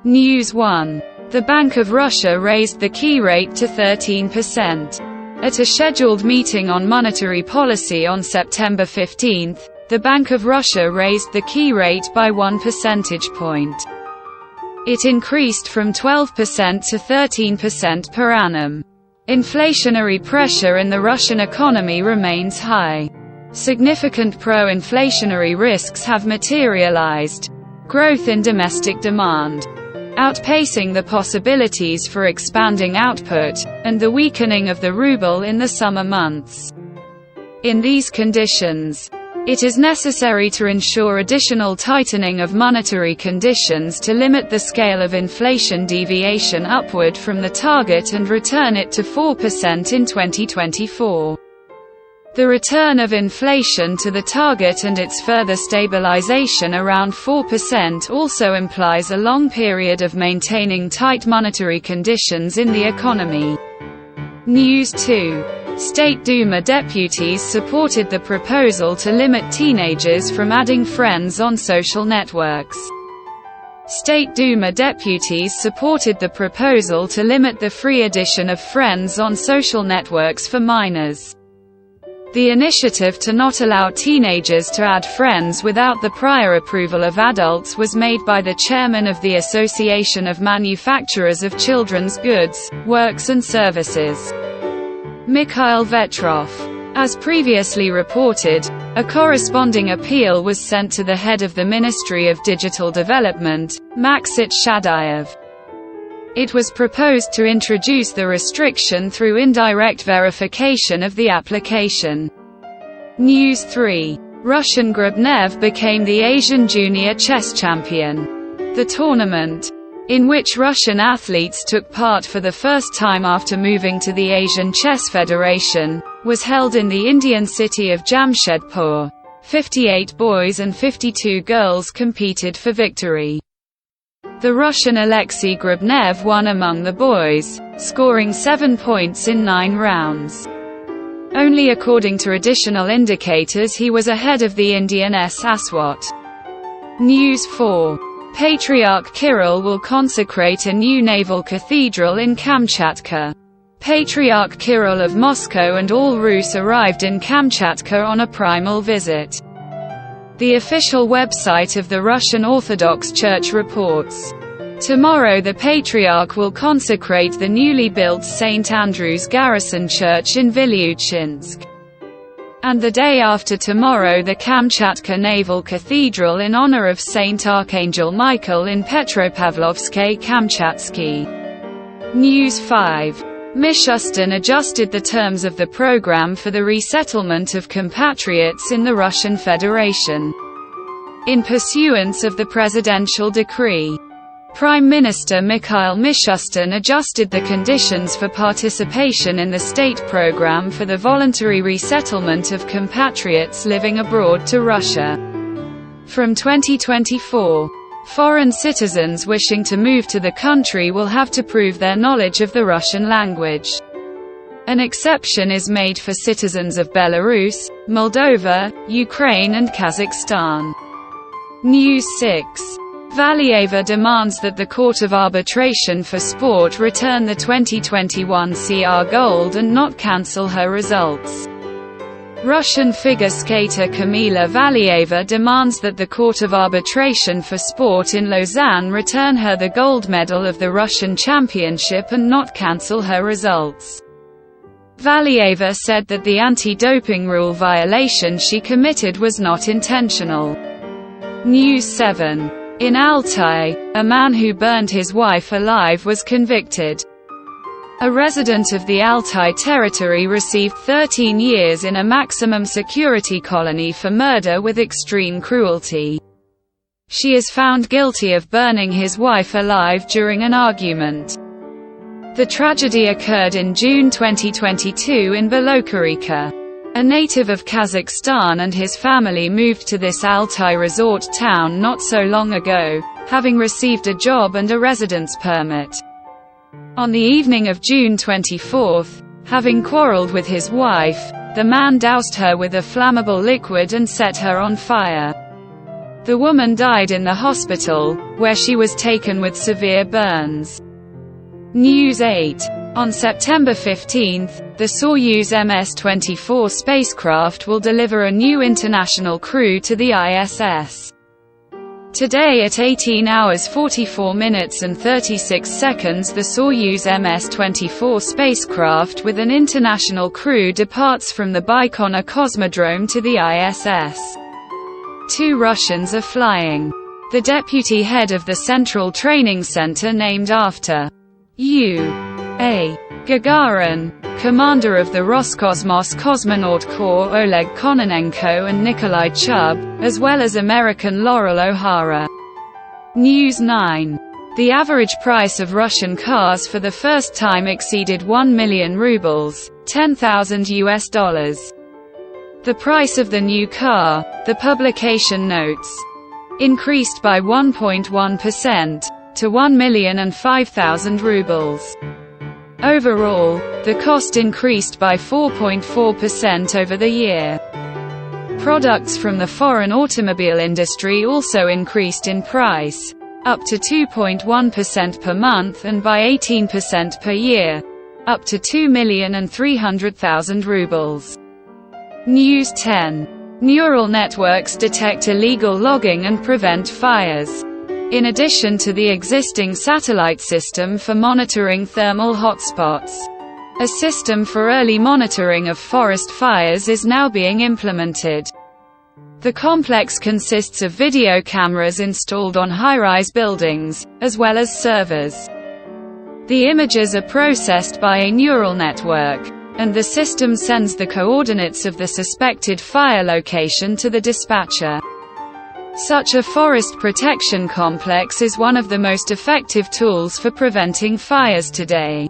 News 1. The Bank of Russia raised the key rate to 13%. At a scheduled meeting on monetary policy on September 15, the Bank of Russia raised the key rate by 1 percentage point. It increased from 12% to 13% per annum. Inflationary pressure in the Russian economy remains high. Significant pro-inflationary risks have materialized. Growth in domestic demand, outpacing the possibilities for expanding output, and the weakening of the ruble in the summer months. In these conditions, it is necessary to ensure additional tightening of monetary conditions to limit the scale of inflation deviation upward from the target and return it to 4% in 2024. The return of inflation to the target and its further stabilization around 4% also implies a long period of maintaining tight monetary conditions in the economy. News 2. State Duma deputies supported the proposal to limit teenagers from adding friends on social networks. State Duma deputies supported the proposal to limit the free addition of friends on social networks for minors. The initiative to not allow teenagers to add friends without the prior approval of adults was made by the chairman of the Association of Manufacturers of Children's Goods, Works and Services, Mikhail Vetrov. As previously reported, a corresponding appeal was sent to the head of the Ministry of Digital Development, Maksit Shadayev. It was proposed to introduce the restriction through indirect verification of the application. News 3. Russian Grebnev became the Asian Junior Chess Champion. The tournament, in which Russian athletes took part for the first time after moving to the Asian Chess Federation, was held in the Indian city of Jamshedpur. 58 boys and 52 girls competed for victory. The Russian Alexei Grebnev won among the boys, scoring 7 points in 9 rounds. Only according to additional indicators he was ahead of the Indian S. Aswat. News 4. Patriarch Kirill will consecrate a new naval cathedral in Kamchatka. Patriarch Kirill of Moscow and all Rus arrived in Kamchatka on a primal visit. The official website of the Russian Orthodox Church reports. Tomorrow the Patriarch will consecrate the newly built St. Andrew's Garrison Church in Vilyuchinsk. And the day after tomorrow the Kamchatka Naval Cathedral in honor of Saint Archangel Michael in Petropavlovsk-Kamchatsky. News 5. Mishustin adjusted the terms of the program for the resettlement of compatriots in the Russian Federation. In pursuance of the presidential decree, Prime Minister Mikhail Mishustin adjusted the conditions for participation in the state program for the voluntary resettlement of compatriots living abroad to Russia. From 2024, foreign citizens wishing to move to the country will have to prove their knowledge of the Russian language. An exception is made for citizens of Belarus, Moldova, Ukraine and Kazakhstan. News 6. Valieva demands that the Court of Arbitration for Sport return the 2021 CR gold and not cancel her results. Russian figure skater Kamila Valieva demands that the Court of Arbitration for Sport in Lausanne return her the gold medal of the Russian Championship and not cancel her results. Valieva said that the anti-doping rule violation she committed was not intentional. News 7. In Altai, a man who burned his wife alive was convicted. A resident of the Altai territory received 13 years in a maximum security colony for murder with extreme cruelty. She is found guilty of burning his wife alive during an argument. The tragedy occurred in June 2022 in Belokurica. A native of Kazakhstan and his family moved to this Altai resort town not so long ago, having received a job and a residence permit. On the evening of June 24, having quarreled with his wife, the man doused her with a flammable liquid and set her on fire. The woman died in the hospital, where she was taken with severe burns. News 8. On September 15, the Soyuz MS-24 spacecraft will deliver a new international crew to the ISS. Today at 18 hours 44 minutes and 36 seconds, the Soyuz MS-24 spacecraft with an international crew departs from the Baikonur Cosmodrome to the ISS. 2 Russians are flying. The deputy head of the Central Training Center named after U.A. Gagarin, commander of the Roscosmos Cosmonaut Corps Oleg Kononenko and Nikolai Chub, as well as American Laurel O'Hara. News 9. The average price of Russian cars for the first time exceeded 1 million rubles, $10,000. The price of the new car, the publication notes, increased by 1.1% to 1,005,000 rubles. Overall, the cost increased by 4.4% over the year. Products from the foreign automobile industry also increased in price, up to 2.1% per month and by 18% per year, up to 2,300,000 rubles. News 10. Neural networks detect illegal logging and prevent fires. In addition to the existing satellite system for monitoring thermal hotspots, a system for early monitoring of forest fires is now being implemented. The complex consists of video cameras installed on high-rise buildings, as well as servers. The images are processed by a neural network, and the system sends the coordinates of the suspected fire location to the dispatcher. Such a forest protection complex is one of the most effective tools for preventing fires today.